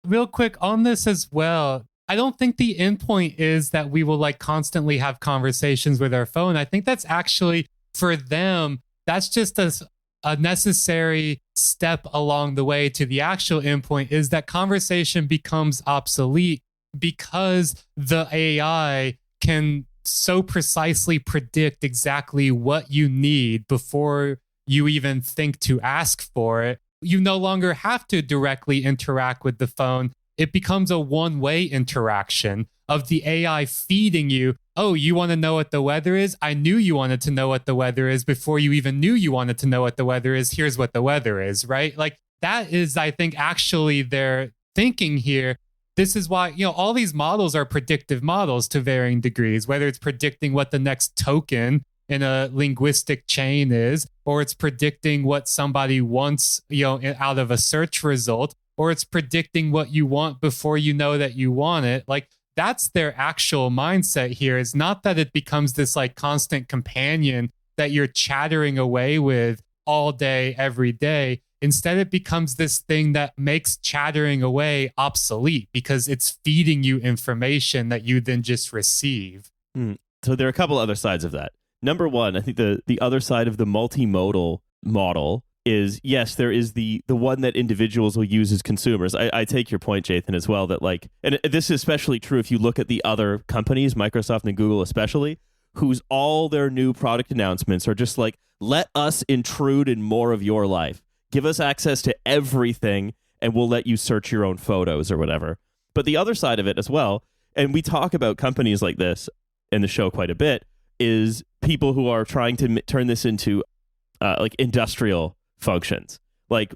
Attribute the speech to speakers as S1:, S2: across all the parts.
S1: real quick on this as well, I don't think the endpoint is that we will like constantly have conversations with our phone. I think that's actually for them, that's just a necessary step along the way to the actual endpoint is that conversation becomes obsolete because the AI can so precisely predict exactly what you need before you even think to ask for it. You no longer have to directly interact with the phone. It becomes a one-way interaction of the AI feeding you. Oh, you want to know what the weather is? I knew you wanted to know what the weather is before you even knew you wanted to know what the weather is. Here's what the weather is, right? Like that is, I think, actually their thinking here. This is why, all these models are predictive models to varying degrees, whether it's predicting what the next token in a linguistic chain is, or it's predicting what somebody wants, out of a search result, or it's predicting what you want before you know that you want it. Like that's their actual mindset here. Is not that it becomes this like constant companion that you're chattering away with all day, every day. Instead, it becomes this thing that makes chattering away obsolete because it's feeding you information that you then just receive.
S2: So there are a couple other sides of that. Number one, I think the other side of the multimodal model is, yes, there is the one that individuals will use as consumers. I take your point, Jathan, as well, that like, and this is especially true if you look at the other companies, Microsoft and Google especially, whose all their new product announcements are just like, let us intrude in more of your life. Give us access to everything, and we'll let you search your own photos or whatever. But the other side of it as well, and we talk about companies like this in the show quite a bit, is people who are trying to turn this into like industrial functions. Like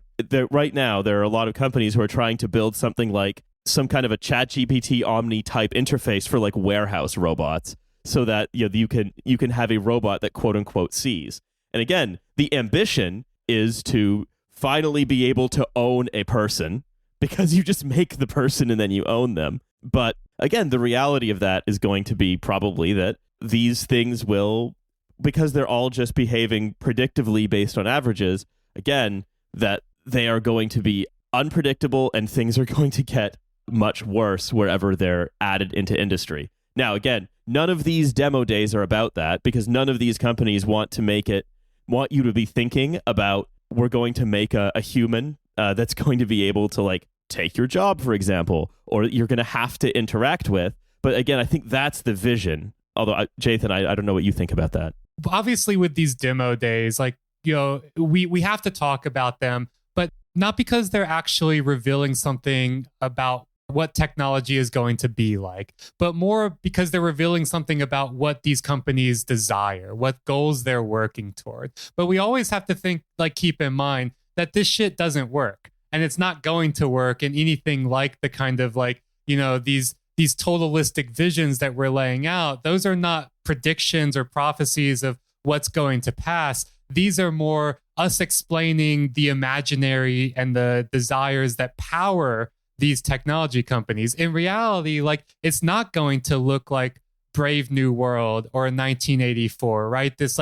S2: right now, there are a lot of companies who are trying to build something like some kind of a ChatGPT Omni type interface for like warehouse robots, so that you can have a robot that quote unquote sees. And again, the ambition is to finally be able to own a person, because you just make the person and then you own them. But again, the reality of that is going to be probably that these things will, because they're all just behaving predictively based on averages, again, that they are going to be unpredictable and things are going to get much worse wherever they're added into industry. Now, again, none of these demo days are about that, because none of these companies want you to be thinking about, we're going to make a human that's going to be able to like take your job, for example, or you're going to have to interact with. But again, I think that's the vision. Although, Jathan, I don't know what you think about that.
S1: Obviously, with these demo days, like, we have to talk about them, but not because they're actually revealing something about what technology is going to be like, but more because they're revealing something about what these companies desire, what goals they're working toward. But we always have to keep in mind that this shit doesn't work, and it's not going to work in anything like the kind of these totalistic visions that we're laying out. Those are not predictions or prophecies of what's going to pass. These are more us explaining the imaginary and the desires that power these technology companies. In reality, it's not going to look like Brave New World or 1984, right? This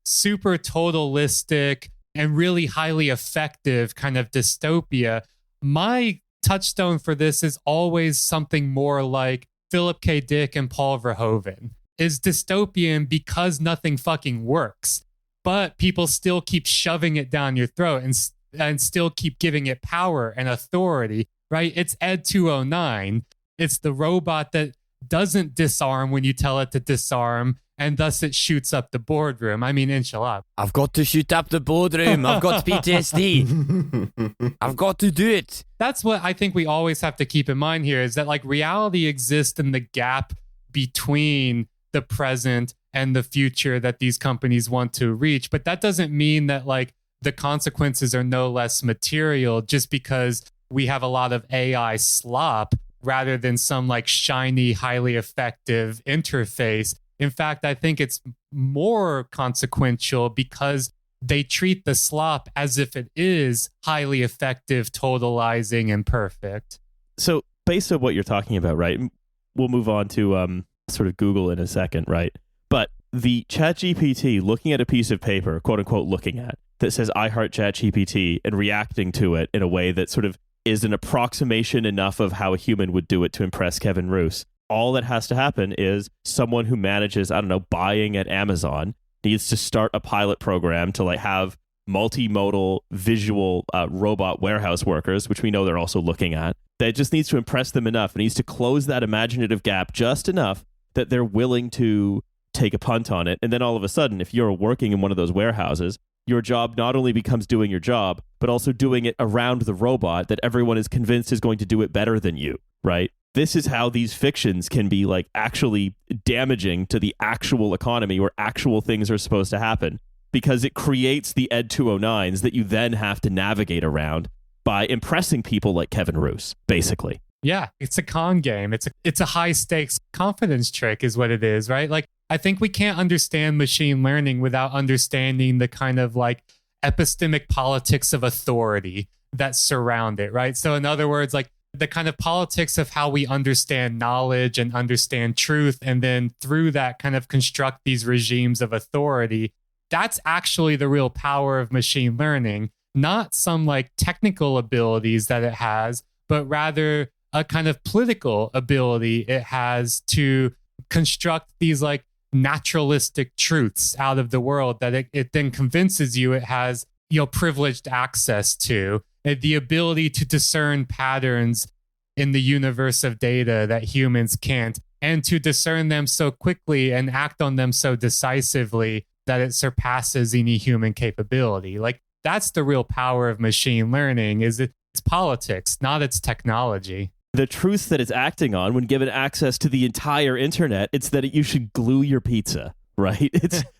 S1: super totalistic and really highly effective kind of dystopia. My touchstone for this is always something more like Philip K. Dick and Paul Verhoeven. Is dystopian because nothing fucking works, but people still keep shoving it down your throat and still keep giving it power and authority, right? It's Ed 209. It's the robot that doesn't disarm when you tell it to disarm, and thus it shoots up the boardroom. I mean, inshallah.
S3: I've got to shoot up the boardroom. I've got PTSD. I've got to do it.
S1: That's what I think we always have to keep in mind here, is that reality exists in the gap between the present and the future that these companies want to reach. But that doesn't mean that the consequences are no less material just because we have a lot of AI slop rather than some shiny, highly effective interface. In fact, I think it's more consequential because they treat the slop as if it is highly effective, totalizing, and perfect.
S2: So based on what you're talking about, right, we'll move on to sort of Google in a second, right? But the ChatGPT looking at a piece of paper, quote unquote, looking at, that says, I heart ChatGPT, and reacting to it in a way that sort of is an approximation enough of how a human would do it to impress Kevin Roose. All that has to happen is someone who manages, I don't know, buying at Amazon needs to start a pilot program to like have multimodal visual robot warehouse workers, which we know they're also looking at. That just needs to impress them enough. It needs to close that imaginative gap just enough that they're willing to take a punt on it. And then all of a sudden, if you're working in one of those warehouses, your job not only becomes doing your job, but also doing it around the robot that everyone is convinced is going to do it better than you, right? This is how these fictions can be like actually damaging to the actual economy where actual things are supposed to happen, because it creates the Ed 209s that you then have to navigate around by impressing people like Kevin Roose, basically.
S1: Yeah, it's a con game. It's a high stakes confidence trick is what it is, right? Like, I think we can't understand machine learning without understanding the kind of like epistemic politics of authority that surround it, right? So in other words, like the kind of politics of how we understand knowledge and understand truth, and then through that kind of construct these regimes of authority. That's actually the real power of machine learning, not some like technical abilities that it has, but rather a kind of political ability it has to construct these like naturalistic truths out of the world that it then convinces you it has, privileged access to, the ability to discern patterns in the universe of data that humans can't, and to discern them so quickly and act on them so decisively that it surpasses any human capability. Like, that's the real power of machine learning, is it's politics, not its technology.
S2: The truth that it's acting on when given access to the entire internet, it's that you should glue your pizza, right?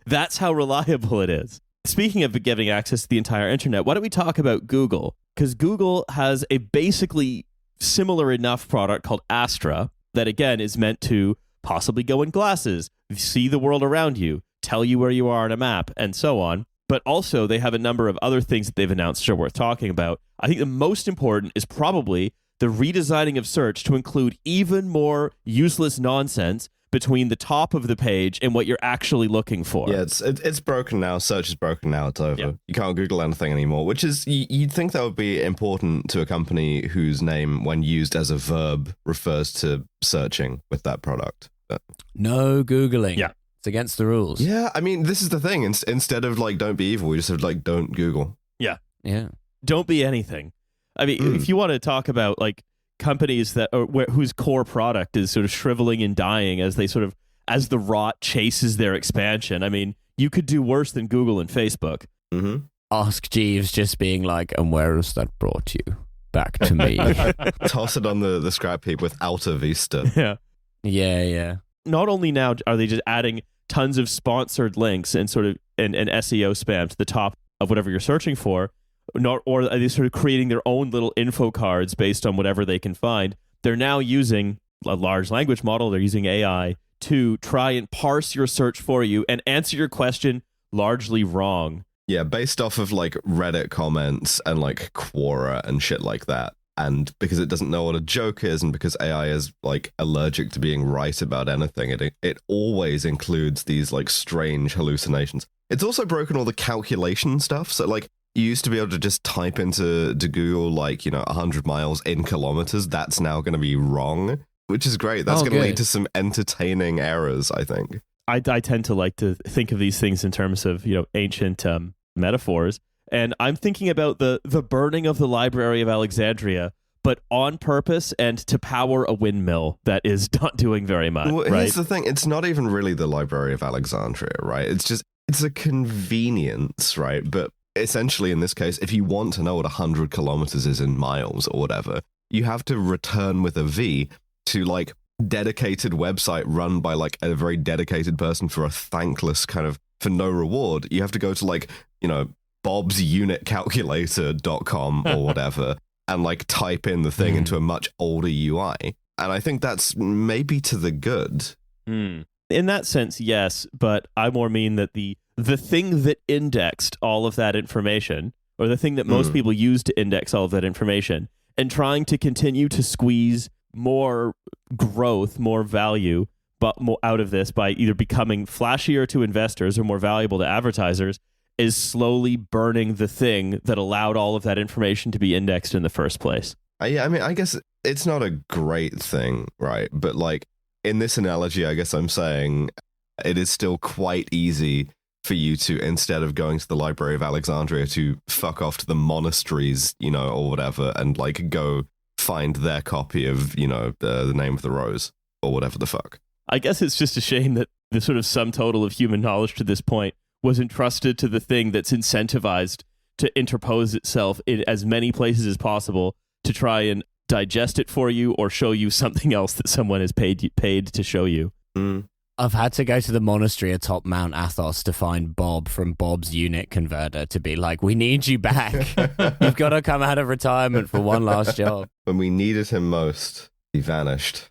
S2: That's how reliable it is. Speaking of giving access to the entire internet, why don't we talk about Google? Because Google has a basically similar enough product called Astra that, again, is meant to possibly go in glasses, see the world around you, tell you where you are on a map, and so on. But also, they have a number of other things that they've announced which are worth talking about. I think the most important is probably the redesigning of search to include even more useless nonsense between the top of the page and what you're actually looking for.
S4: Yeah, it's broken now. Search is broken now. It's over. Yeah. You can't Google anything anymore, which is, you'd think that would be important to a company whose name, when used as a verb, refers to searching with that product. But
S3: no Googling.
S2: Yeah.
S3: It's against the rules.
S4: Yeah, I mean, this is the thing. Instead of like, don't be evil, we just have like, don't Google.
S2: Yeah.
S3: Yeah.
S2: Don't be anything. I mean, if you want to talk about like companies that whose core product is sort of shriveling and dying as the rot chases their expansion, I mean, you could do worse than Google and Facebook.
S4: Mm-hmm.
S3: Ask Jeeves just being like, and where has that brought you? Back to me.
S4: Toss it on the scrap heap with Alta Vista.
S2: Yeah.
S3: Yeah.
S2: Not only now are they just adding tons of sponsored links and sort of and SEO spam to the top of whatever you're searching for, or are they sort of creating their own little info cards based on whatever they can find. They're now using a large language model. They're using AI to try and parse your search for you and answer your question largely wrong.
S4: Yeah, based off of like Reddit comments and like Quora and shit like that. And because it doesn't know what a joke is, and because AI is like allergic to being right about anything, it always includes these like strange hallucinations. It's also broken all the calculation stuff. So like, you used to be able to just type into Google like, 100 miles in kilometers. That's now going to be wrong, which is great. That's going to lead to some entertaining errors, I think.
S2: I tend to like to think of these things in terms of, ancient metaphors. And I'm thinking about the burning of the Library of Alexandria, but on purpose and to power a windmill that is not doing very much.
S4: Well,
S2: right?
S4: Here's the thing. It's not even really the Library of Alexandria, right? It's a convenience, right? But essentially, in this case, if you want to know what 100 kilometers is in miles or whatever, you have to return with a V to like dedicated website run by like a very dedicated person for a thankless kind of, for no reward. You have to go to like, bobsunitcalculator.com or whatever and like type in the thing into a much older UI. And I think that's maybe to the good.
S2: In that sense, yes, but I more mean that the thing that indexed all of that information, or the thing that most people use to index all of that information, and trying to continue to squeeze more growth, more value, but more out of this by either becoming flashier to investors or more valuable to advertisers, is slowly burning the thing that allowed all of that information to be indexed in the first place.
S4: Yeah, I mean, I guess it's not a great thing, right? But like in this analogy, I guess I'm saying it is still quite easy for you to, instead of going to the Library of Alexandria, to fuck off to the monasteries, you know, or whatever, and like go find their copy of, you know, the Name of the Rose or whatever the fuck.
S2: I guess it's just a shame that the sort of sum total of human knowledge to this point was entrusted to the thing that's incentivized to interpose itself in as many places as possible to try and digest it for you or show you something else that someone has paid to show you.
S4: Mm.
S3: I've had to go to the monastery atop Mount Athos to find Bob from Bob's unit converter to be like, we need you back. You've got to come out of retirement for one last job.
S4: When we needed him most, he vanished.